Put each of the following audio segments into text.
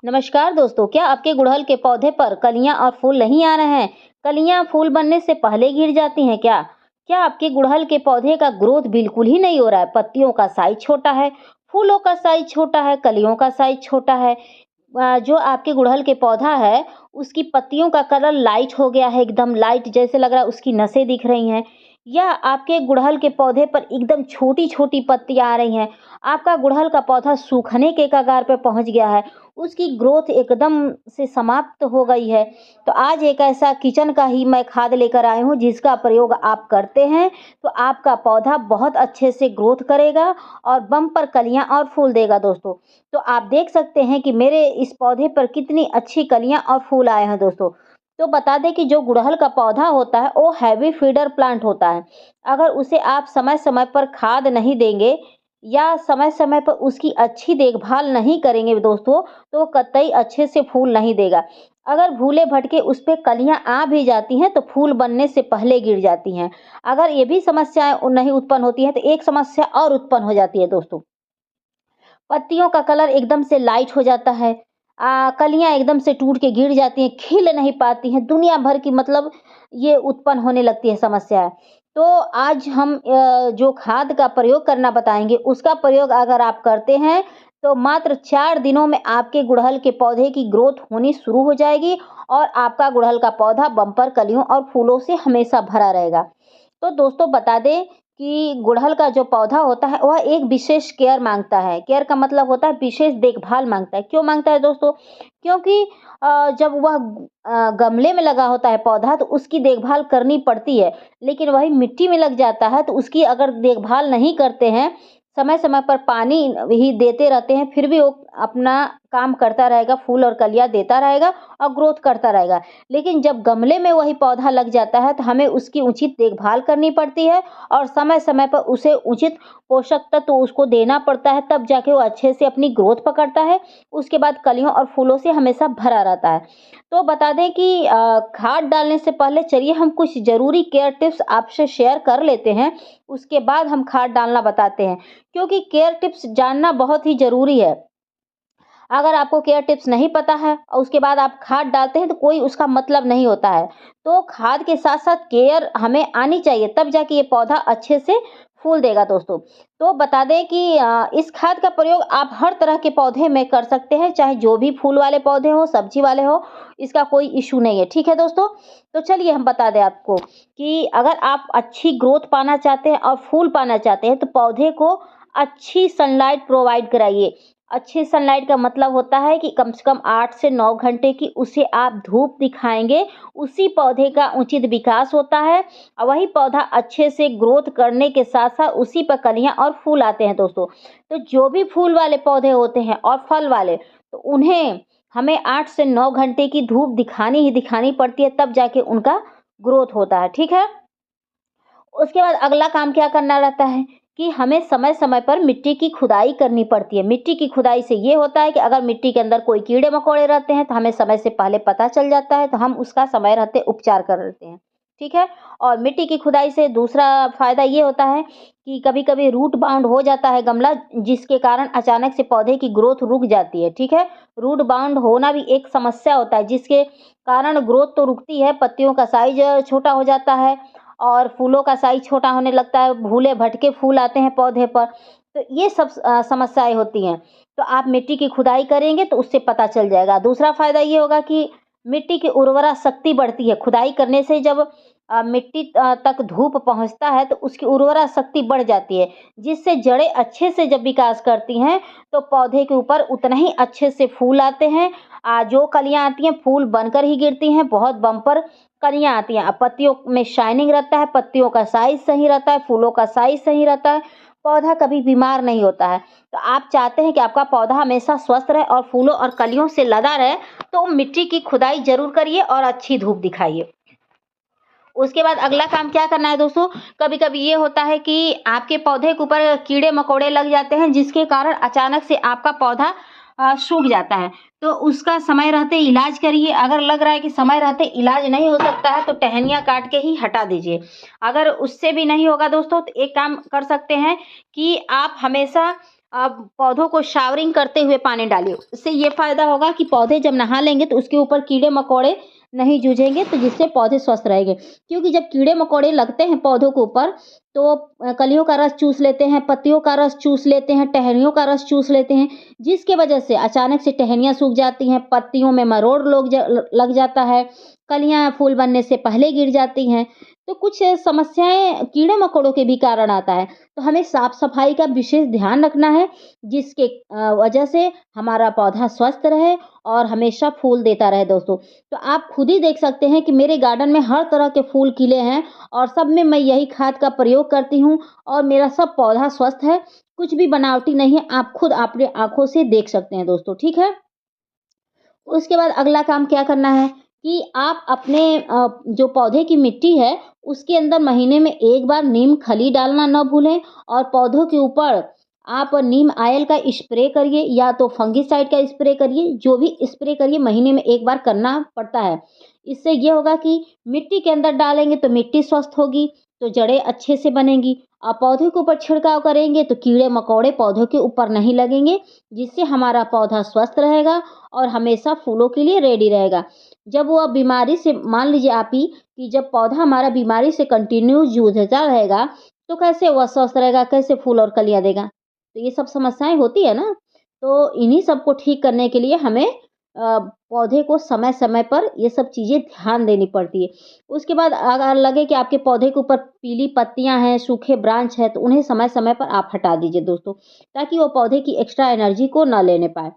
नमस्कार दोस्तों, क्या आपके गुड़हल के पौधे पर कलियां और फूल नहीं आ रहे हैं? कलियां फूल बनने से पहले गिर जाती हैं क्या? क्या आपके गुड़हल के पौधे का ग्रोथ बिल्कुल ही नहीं हो रहा है? पत्तियों का साइज छोटा है, फूलों का साइज छोटा है, कलियों का साइज छोटा है। जो आपके गुड़हल के पौधा है, उसकी पत्तियों का कलर लाइट हो गया है, एकदम लाइट जैसे लग रहा है उसकी नसें दिख रही हैं, या आपके गुड़हल के पौधे पर एकदम छोटी-छोटी पत्तियाँ आ रही हैं। आपका गुड़हल का पौधा सूखने के कगार पे पहुँच गया है, उसकी ग्रोथ एकदम से समाप्त हो गई है। तो आज एक ऐसा किचन का ही मैं खाद लेकर आई हूँ, जिसका प्रयोग आप करते हैं, तो आपका पौधा बहुत अच्छे से ग्रोथ करेगा और बम्पर कलियाँ और फूल देगा दोस्तों। तो आप देख सकते हैं कि मेरे इस पौधे पर कितनी अच्छी कलियाँ और फूल आए हैं दोस्तों। तो बता दें कि जो गुड़हल का पौधा होता है, वो हैवी फीडर प्लांट होता है। अगर उसे आप समय-समय पर खाद नहीं देंगे या समय-समय पर उसकी अच्छी देखभाल नहीं करेंगे दोस्तों, तो वो कतई अच्छे से फूल नहीं देगा। अगर भूले-भटके उस पे कलियाँ आ भी जाती हैं, तो फूल बनने से पहले गिर जाती हैं। अगर ये भी समस्याएँ नहीं उत्पन्न होती हैं, तो एक समस्या और उत्पन्न हो जाती है दोस्तों। पत्तियों का कलर एकदम से लाइट हो जाता है। कलियाँ एकदम से टूट के गिर जाती हैं, खिल नहीं पाती हैं, दुनिया भर की मतलब ये उत्पन्न होने लगती है समस्याएँ। तो आज हम जो खाद का प्रयोग करना बताएँगे, उसका प्रयोग अगर आप करते हैं, तो मात्र 4 दिनों में आपके गुड़हल के पौधे की ग्रोथ होनी शुरू हो जाएगी और आपका गुड़हल का पौधा बम्पर कलियों और फूलों से हमेशा भरा रहेगा। तो दोस्तों बता दें कि गुड़हल का जो पौधा होता है वह एक विशेष केयर माँगता है। केयर का मतलब होता है विशेष देखभाल माँगता है। क्यों माँगता है दोस्तों? क्योंकि जब वह गमले में लगा होता है पौधा तो उसकी देखभाल करनी पड़ती है। लेकिन वही मिट्टी में लग जाता है तो उसकी अगर देखभाल नहीं करते हैं, समय-समय पर पानी ही देते रहते हैं, फिर भी वो अपना काम करता रहेगा, फूल और कलियाँ देता रहेगा और ग्रोथ करता रहेगा। लेकिन जब गमले में वही पौधा लग जाता है तो हमें उसकी उचित देखभाल करनी पड़ती है और समय-समय पर उसे उचित पोषक तत्व उसको देना पड़ता है, तब जाके वो अच्छे से अपनी ग्रोथ पकड़ता है। उसके बाद कलियों और फूलों से हमेशा भरा रहता है। तो बता दें कि खाद डालने से पहले चलिए हम कुछ ज़रूरी केयर टिप्स आपसे शेयर कर लेते हैं, उसके बाद हम खाद डालना बताते हैं। क्योंकि केयर टिप्स जानना बहुत ही ज़रूरी है। अगर आपको केयर टिप्स नहीं पता है और उसके बाद आप खाद डालते हैं तो कोई उसका मतलब नहीं होता है। तो खाद के साथ-साथ केयर हमें आनी चाहिए, तब जाके ये पौधा अच्छे से फूल देगा दोस्तों। तो बता दें कि इस खाद का प्रयोग आप हर तरह के पौधे में कर सकते हैं, चाहे जो भी फूल वाले पौधे हों, सब्जी वाले हों, इसका कोई इश्यू नहीं है। ठीक है दोस्तों? तो चलिए हम बता दें आपको कि अगर आप अच्छी ग्रोथ पाना चाहते हैं और फूल पाना चाहते हैं, तो पौधे को अच्छी सनलाइट प्रोवाइड कराइए। अच्छी सनलाइट का मतलब होता है कि कम से कम 8 से 9 घंटे की उसे आप धूप दिखाएँगे, उसी पौधे का उचित विकास होता है और वही पौधा अच्छे से ग्रोथ करने के साथ-साथ उसी पर कलियाँ और फूल आते हैं दोस्तों। तो जो भी फूल वाले पौधे होते हैं और फल वाले, तो उन्हें हमें 8 से 9 घंटे की धूप दिखानी ही दिखानी पड़ती है, तब जाके उनका ग्रोथ होता है। ठीक है? उसके बाद अगला काम क्या करना रहता है कि हमें समय-समय पर मिट्टी की खुदाई करनी पड़ती है। मिट्टी की खुदाई से ये होता है कि अगर मिट्टी के अंदर कोई कीड़े-मकोड़े रहते हैं, तो हमें समय से पहले पता चल जाता है, तो हम उसका समय रहते उपचार कर लेते हैं। ठीक है? और मिट्टी की खुदाई से दूसरा फ़ायदा ये होता है कि कभी-कभी रूट बाउंड हो जाता है गमला, जिसके कारण अचानक से पौधे की ग्रोथ रुक जाती है। ठीक है? रूट बाउंड होना भी एक समस्या होता है, जिसके कारण ग्रोथ तो रुकती है, पत्तियों का साइज़ छोटा हो जाता है और फूलों का साइज़ छोटा होने लगता है, भूले-भटके फूल आते हैं पौधे पर। तो ये सब समस्याएँ होती हैं। तो आप मिट्टी की खुदाई करेंगे तो उससे पता चल जाएगा। दूसरा फ़ायदा ये होगा कि मिट्टी की उर्वरा शक्ति बढ़ती है। खुदाई करने से जब मिट्टी तक धूप पहुँचता है तो उसकी उर्वरा शक्ति बढ़ जाती है, जिससे जड़ें अच्छे से जब विकास करती हैं, तो पौधे के ऊपर उतना ही अच्छे से फूल आते हैं। जो कलियाँ आती हैं, फूल बनकर ही गिरती हैं, बहुत बम्पर कलियाँ आती हैं। पत्तियों में शाइनिंग रहता है, पत्तियों का साइज़ सही रहता है, फूलों का साइज़ सही रहता है, पौधा कभी बीमार नहीं होता है। तो आप चाहते हैं कि आपका पौधा हमेशा स्वस्थ रहे और फूलों और कलियों से लदा रहे, तो मिट्टी की खुदाई ज़रूर करिए और अच्छी धूप दिखाइए। उसके बाद अगला काम क्या करना है दोस्तों, कभी-कभी ये होता है कि आपके पौधे के ऊपर कीड़े-मकोड़े लग जाते हैं, जिसके कारण अचानक से आपका पौधा सूख जाता है। तो उसका समय रहते इलाज करिए। अगर लग रहा है कि समय रहते इलाज नहीं हो सकता है, तो टहनियाँ काट के ही हटा दीजिए। अगर उससे भी नहीं होगा दोस्तों, तो एक काम कर सकते हैं कि आप हमेशा अब पौधों को शावरिंग करते हुए पानी डालिए। इससे ये फ़ायदा होगा कि पौधे जब नहा लेंगे तो उसके ऊपर कीड़े-मकोड़े नहीं जूझेंगे, तो जिससे पौधे स्वस्थ रहेंगे। क्योंकि जब कीड़े-मकोड़े लगते हैं पौधों के ऊपर, तो कलियों का रस चूस लेते हैं, पत्तियों का रस चूस लेते हैं, टहनियों का रस चूस लेते हैं, जिसकी वजह से अचानक से टहनियाँ सूख जाती हैं, पत्तियों में मरोड़ लोग लग जाता है, कलियाँ फूल बनने से पहले गिर जाती हैं। तो कुछ समस्याएँ कीड़े-मकोड़ों के भी कारण आता है। तो हमें साफ-सफाई का विशेष ध्यान रखना है, जिसके वजह से हमारा पौधा स्वस्थ रहे और हमेशा फूल देता रहे दोस्तों। तो आप खुद ही देख सकते हैं कि मेरे गार्डन में हर तरह के फूल खिले हैं और सब में मैं यही खाद का प्रयोग करती हूँ और मेरा सब पौधा स्वस्थ है, कुछ भी बनावटी नहीं है। आप खुद अपनी आँखों से देख सकते हैं दोस्तों, ठीक है? उसके बाद अगला काम क्या करना है कि आप अपने जो पौधे की मिट्टी है, उसके अंदर महीने में 1 बार नीम खली डालना ना भूलें और पौधों के ऊपर आप नीम ऑयल का स्प्रे करिए या तो फंगिसाइड का स्प्रे करिए, जो भी स्प्रे करिए महीने में 1 बार करना पड़ता है। इससे ये होगा कि मिट्टी के अंदर डालेंगे तो मिट्टी स्वस्थ होगी, तो जड़ें अच्छे से बनेंगी और पौधे के ऊपर छिड़काव करेंगे तो कीड़े-मकोड़े पौधों के ऊपर नहीं लगेंगे, जिससे हमारा पौधा स्वस्थ रहेगा और हमेशा फूलों के लिए रेडी रहेगा। जब वो बीमारी से मान लीजिए आप ही कि जब पौधा हमारा बीमारी से कंटिन्यू जूझता रहेगा, तो कैसे वह स्वस्थ रहेगा, कैसे फूल और कलियाँ देगा? तो ये सब समस्याएँ होती है ना, तो इन्हीं सब को ठीक करने के लिए हमें पौधे को समय-समय पर ये सब चीज़ें ध्यान देनी पड़ती है। उसके बाद अगर लगे कि आपके पौधे के ऊपर पीली पत्तियाँ हैं, सूखे ब्रांच हैं, तो उन्हें समय-समय पर आप हटा दीजिए दोस्तों, ताकि वो पौधे की एक्स्ट्रा एनर्जी को ना लेने पाएँ।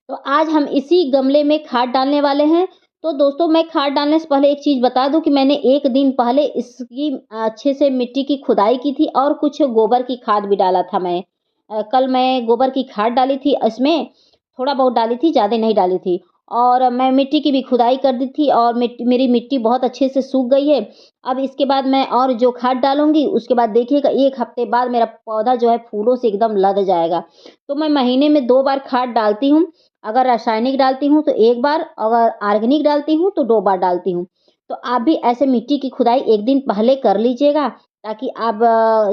तो आज हम इसी गमले में खाद डालने वाले हैं। तो दोस्तों मैं खाद डालने से पहले एक चीज़ बता दूँ कि मैंने 1 दिन पहले इसकी अच्छे से मिट्टी की खुदाई की थी और कुछ गोबर की खाद भी डाला था मैं। कल मैं गोबर की खाद डाली थी इसमें, थोड़ा बहुत डाली थी, ज़्यादा नहीं डाली थी। और मैं मिट्टी की भी खुदाई कर दी थी और मेरी मिट्टी बहुत अच्छे से सूख गई है। अब इसके बाद मैं और जो खाद डालूँगी, उसके बाद देखिएगा 1 हफ्ते बाद मेरा पौधा जो है फूलों से एकदम लद जाएगा। तो मैं महीने में 2 बार खाद डालती हूँ। अगर रासायनिक डालती हूँ तो 1 बार, अगर ऑर्गेनिक डालती हूँ तो 2 बार डालती हूँ। तो आप भी ऐसे मिट्टी की खुदाई 1 दिन पहले कर लीजिएगा, ताकि आप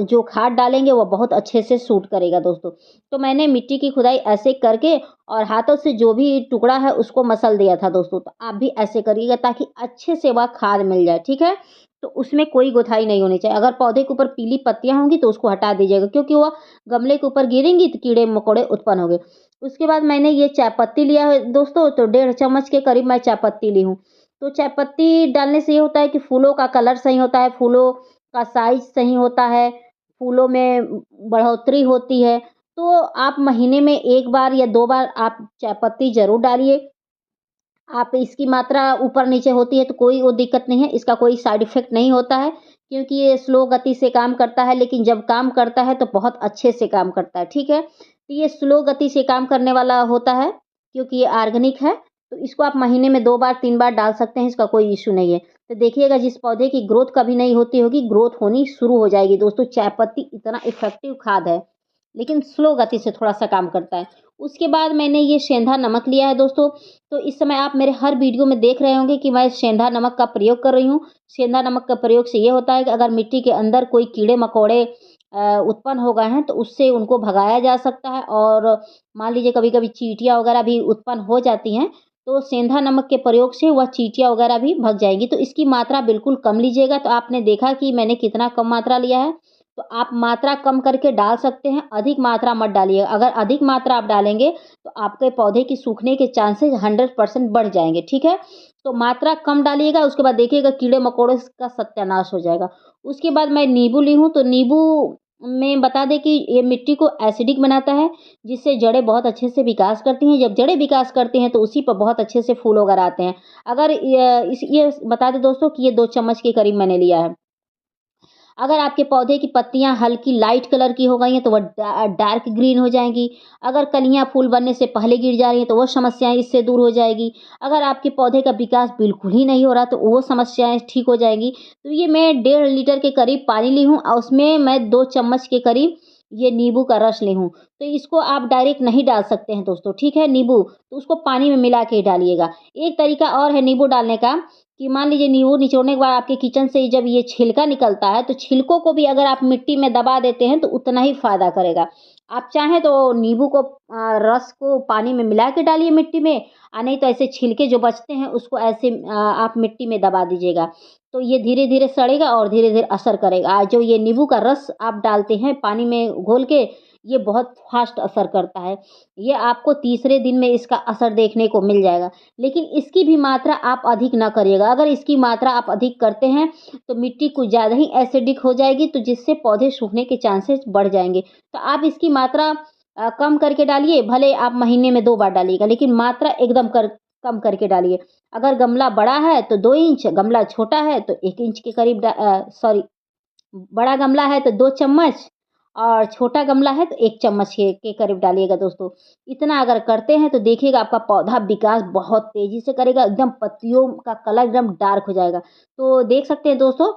जो खाद डालेंगे वो बहुत अच्छे से सूट करेगा दोस्तों। तो मैंने मिट्टी की खुदाई ऐसे करके और हाथों से जो भी टुकड़ा है उसको मसल दिया था दोस्तों। तो आप भी ऐसे करिएगा ताकि अच्छे से वह खाद मिल जाए, ठीक है? तो उसमें कोई गुथाई नहीं होनी चाहिए। अगर पौधे के ऊपर पीली पत्तियाँ होंगी तो उसको हटा दीजिएगा, क्योंकि वह गमले के ऊपर गिरेंगी तो कीड़े-मकोड़े उत्पन्न होंगे। उसके बाद मैंने ये चाय पत्ती लिया है दोस्तों, तो 1.5 चम्मच के करीब मैं चाय पत्ती ली हूँ। तो चाय पत्ती डालने से ये होता है कि फूलों का कलर सही होता है, फूलों का साइज़ सही होता है, फूलों में बढ़ोतरी होती है। तो आप महीने में 1 बार या 2 बार आप चाय पत्ती ज़रूर डालिए। आप इसकी मात्रा ऊपर-नीचे होती है तो कोई वो दिक्कत नहीं है, इसका कोई साइड इफ़ेक्ट नहीं होता है, क्योंकि ये स्लो गति से काम करता है, लेकिन जब काम करता है तो बहुत अच्छे से काम करता है, ठीक है? तो ये स्लो गति से काम करने वाला होता है, क्योंकि ये ऑर्गेनिक है, तो इसको आप महीने में 2 बार, 3 बार डाल सकते हैं, इसका कोई इश्यू नहीं है। तो देखिएगा जिस पौधे की ग्रोथ कभी नहीं होती होगी, ग्रोथ होनी शुरू हो जाएगी दोस्तों। चाय पत्ती इतना इफ़ेक्टिव खाद है, लेकिन स्लो गति से थोड़ा-सा काम करता है। उसके बाद मैंने ये सेंधा नमक लिया है दोस्तों, तो इस समय आप मेरे हर वीडियो में देख रहे होंगे कि मैं सेंधा नमक का प्रयोग कर रही हूँ। सेंधा नमक का प्रयोग से ये होता है कि अगर मिट्टी के अंदर कोई कीड़े-मकोड़े उत्पन्न हो गए हैं, तो उससे उनको भगाया जा सकता है और मान लीजिए कभी-कभी चींटियाँ वगैरह भी उत्पन्न हो जाती हैं, तो सेंधा नमक के प्रयोग से वह चींटियाँ वगैरह भी भग जाएँगी। तो इसकी मात्रा बिल्कुल कम लीजिएगा, तो आपने देखा कि मैंने कितना कम मात्रा लिया है, तो आप मात्रा कम करके डाल सकते हैं, अधिक मात्रा मत डालिए। अगर अधिक मात्रा आप डालेंगे, तो आपके पौधे की सूखने के चांसेस 100% बढ़ जाएँगे, ठीक है? तो मात्रा कम डालिएगा, उसके बाद देखिएगा कीड़े-मकोड़ों का सत्यानाश हो जाएगा। उसके बाद मैं नींबू ली हूँ, तो नींबू में बता दें कि ये मिट्टी को एसिडिक बनाता है, जिससे जड़ें बहुत अच्छे से विकास करती हैं। जब जड़ें विकास करती हैं, तो उसी पर बहुत अच्छे से फूल वगैरह आते हैं। अगर ये बता दें दोस्तों कि ये 2 चम्मच के करीब मैंने लिया है। अगर आपके पौधे की पत्तियाँ हल्की लाइट कलर की हो गई हैं, तो वह डार्क ग्रीन हो जाएँगी। अगर कलियाँ फूल बनने से पहले गिर जा रही हैं, तो वो समस्याएँ इससे दूर हो जाएगी। अगर आपके पौधे का विकास बिल्कुल ही नहीं हो रहा, तो वो समस्याएँ ठीक हो जाएँगी। तो ये मैं 1.5 लीटर के करीब पानी ली हूँ और उसमें मैं 2 चम्मच के करीब ये नींबू का रस ली हूँ। तो इसको आप डायरेक्ट नहीं डाल सकते हैं दोस्तों, ठीक है नींबू, तो उसको पानी में मिला के ही डालिएगा। एक तरीका और है नींबू डालने का कि मान लीजिए नींबू निचोड़ने के बाद आपके किचन से जब ये छिलका निकलता है, तो छिलकों को भी अगर आप मिट्टी में दबा देते हैं, तो उतना ही फ़ायदा करेगा। आप चाहें तो नींबू को रस को पानी में मिला के डालिए मिट्टी में, नहीं तो ऐसे छिलके जो बचते हैं उसको ऐसे आप मिट्टी में दबा दीजिएगा। तो ये धीरे-धीरे सड़ेगा और धीरे-धीरे असर करेगा। जो ये नींबू का रस आप डालते हैं पानी में घोल के, ये बहुत फ़ास्ट असर करता है। ये आपको तीसरे दिन में इसका असर देखने को मिल जाएगा। लेकिन इसकी भी मात्रा आप अधिक ना करिएगा। अगर इसकी मात्रा आप अधिक करते हैं, तो मिट्टी कुछ ज़्यादा ही एसिडिक हो जाएगी, तो जिससे पौधे सूखने के चांसेस बढ़ जाएँगे। तो आप इसकी मात्रा कम करके डालिए, भले आप महीने में 2 बार डालिएगा, लेकिन मात्रा एकदम कम करके डालिए। अगर गमला बड़ा है तो 2 इंच, गमला छोटा है तो 1 इंच के करीब सॉरी, बड़ा गमला है तो 2 चम्मच और छोटा गमला है तो 1 चम्मच के करीब डालिएगा दोस्तों। इतना अगर करते हैं तो देखिएगा आपका पौधा विकास बहुत तेज़ी से करेगा, एकदम पत्तियों का कलर एकदम डार्क हो जाएगा। तो देख सकते हैं दोस्तों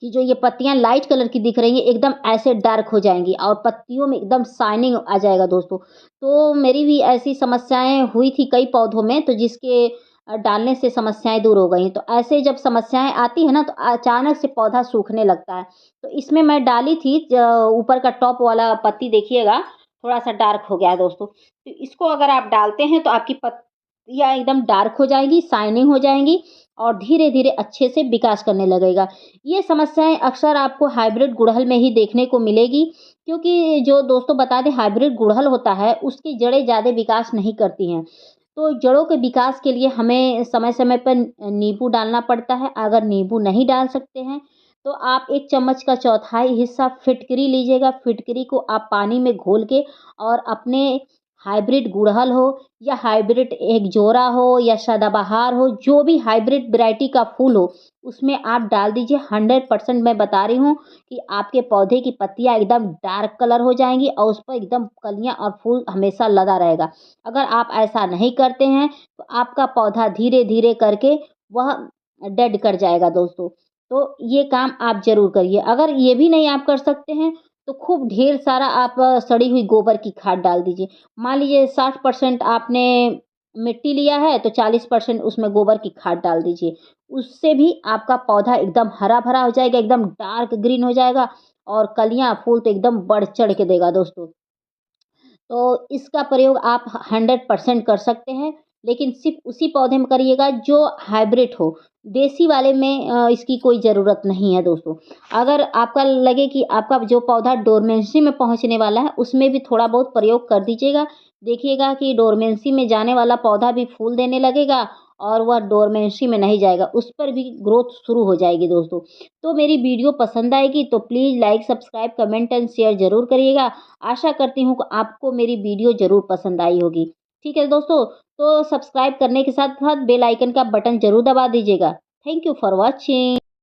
कि जो ये पत्तियाँ लाइट कलर की दिख रही हैं, एकदम ऐसे डार्क हो जाएँगी और पत्तियों में एकदम शाइनिंग आ जाएगा दोस्तों। तो मेरी भी ऐसी समस्याएँ हुई थी कई पौधों में, तो जिसके डालने से समस्याएँ दूर हो गई। तो ऐसे जब समस्याएँ आती हैं ना, तो अचानक से पौधा सूखने लगता है। तो इसमें मैं डाली थी ऊपर का टॉप वाला पत्ती देखिएगा, थोड़ा-सा डार्क हो गया है दोस्तों। तो इसको अगर आप डालते हैं, तो आपकी पत्तियाँ एकदम डार्क हो जाएँगी, शाइनिंग हो जाएँगी और धीरे-धीरे अच्छे से विकास करने लगेगा। ये समस्याएँ अक्सर आपको हाइब्रिड गुड़हल में ही देखने को मिलेगी, क्योंकि जो दोस्तों बता दें हाइब्रिड गुड़हल होता है, उसकी जड़ें ज़्यादा विकास नहीं करती हैं। तो जड़ों के विकास के लिए हमें समय-समय पर नींबू डालना पड़ता है। अगर नींबू नहीं डाल सकते हैं, तो आप 1 चम्मच का चौथाई हिस्सा फिटकरी लीजिएगा। फिटकरी को आप पानी में घोल के और अपने हाइब्रिड गुड़हल हो या हाइब्रिड एक जोरा हो या सदाबहार हो, जो भी हाइब्रिड वैरायटी का फूल हो, उसमें आप डाल दीजिए। 100% मैं बता रही हूँ कि आपके पौधे की पत्तियाँ एकदम डार्क कलर हो जाएँगी और उस पर एकदम कलियाँ और फूल हमेशा लदा रहेगा। अगर आप ऐसा नहीं करते हैं, तो आपका पौधा धीरे-धीरे करके वह डेड कर जाएगा दोस्तों। तो ये काम आप ज़रूर करिए। अगर ये भी नहीं आप कर सकते हैं, तो खूब ढेर सारा आप सड़ी हुई गोबर की खाद डाल दीजिए। मान लीजिए 60% आपने मिट्टी लिया है, तो 40% उसमें गोबर की खाद डाल दीजिए। उससे भी आपका पौधा एकदम हरा-भरा हो जाएगा, एकदम डार्क ग्रीन हो जाएगा और कलियाँ, फूल तो एकदम बढ़-चढ़ के देगा दोस्तों। तो इसका प्रयोग आप 100% कर सकते हैं, लेकिन सिर्फ़ उसी पौधे में करिएगा जो हाइब्रिड हो। देसी वाले में इसकी कोई ज़रूरत नहीं है दोस्तों। अगर आपका लगे कि आपका जो पौधा डोरमेंसी में पहुँचने वाला है, उसमें भी थोड़ा बहुत प्रयोग कर दीजिएगा। देखिएगा कि डोरमेंसी में जाने वाला पौधा भी फूल देने लगेगा और वह डोरमेंसी में नहीं जाएगा, उस पर भी ग्रोथ शुरू हो जाएगी दोस्तों। तो मेरी वीडियो पसंद आएगी तो please like, subscribe, comment and share ज़रूर करिएगा। आशा करती हूँ कि आपको मेरी वीडियो ज़रूर पसंद आई होगी। ठीक है दोस्तों, तो सब्सक्राइब करने के साथ-साथ बेल आइकन का बटन ज़रूर दबा दीजिएगा। Thank you for watching.